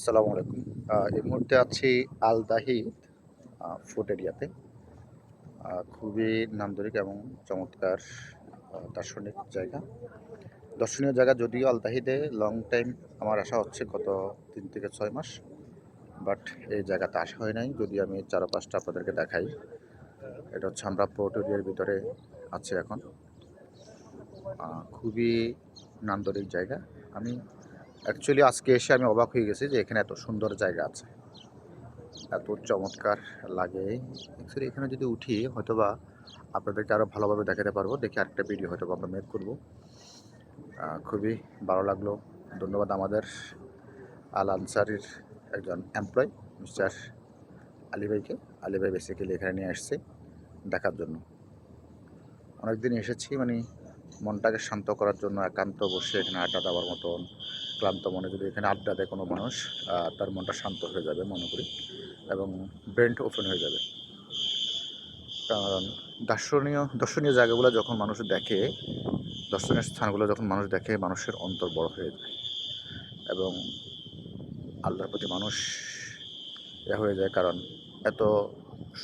আসসালামু আলাইকুম। এই মুহূর্তে আছি আল দাহিদ ফুড এরিয়াতে। খুবই নান্দনিক এবং চমৎকার দার্শনিক জায়গা। দর্শনীয় জায়গা যদিও আল দাহিদে লং টাইম আমার আসা হচ্ছে গত ৩ থেকে ৬ মাস। বাট এই জায়গাতে আসা হয় নাই। যদি আমি চারপাশটা আপনাদেরকে দেখাই। এটা হচ্ছে আমরা পোর্ট এরিয়ার ভিতরে আছি এখন। খুবই নান্দনিক জায়গা। আমি অ্যাকচুয়ালি আজকে এসে আমি অবাক হয়ে গেছি যে এখানে এত সুন্দর জায়গা আছে। এত চমৎকার লাগে। অ্যাকচুয়ালি এখানে যদি উঠি হয়তোবা আপনাদেরকে আরও ভালোভাবে দেখাতে পারবো। দেখে আরেকটা ভিডিও হয়তোবা আমরা মেক করবো। খুবই ভালো লাগলো। ধন্যবাদ আমাদের আল আনসারির একজন এমপ্লয় মিস্টার আলী ভাইকে। আলী ভাই বেসিক্যালি এখানে নিয়ে আসছে দেখার জন্য। অনেকদিন এসেছি মানে মনটাকে শান্ত করার জন্য একান্ত বসে এখানে আড্ডা দেওয়ার মতন ক্লান্ত মনে যদি এখানে আড্ডা দেয় কোনো মানুষ তার মনটা শান্ত হয়ে যাবে মনে করি এবং ব্রেন ওপেন হয়ে যাবে। কারণ দর্শনীয় জায়গাগুলো যখন মানুষ দেখে, দর্শনীয় স্থানগুলো যখন মানুষ দেখে মানুষের অন্তর বড় হয়ে যায় এবং আল্লাহর প্রতি মানুষ হয়ে যায়। কারণ এত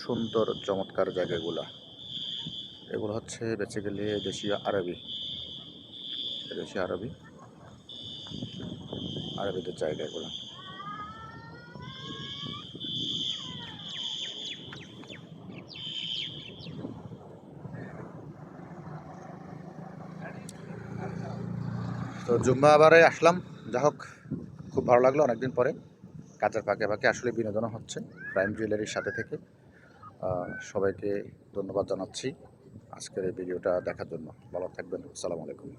সুন্দর চমৎকার জায়গাগুলো এগুলো হচ্ছে বেসিক্যালি দেশীয় আরবিদের জায়গা এগুলো। তো জুম্মা আবারে আসলাম, যা হোক খুব ভালো লাগলো অনেকদিন পরে। কাজের ফাঁকে ফাঁকে আসলে বিনোদনও হচ্ছে প্রাইম জুয়েলারির সাথে থেকে। সবাইকে ধন্যবাদ জানাচ্ছি আজকের এই ভিডিওটা দেখার জন্য। ভালো থাকবেন। আসসালামু আলাইকুম।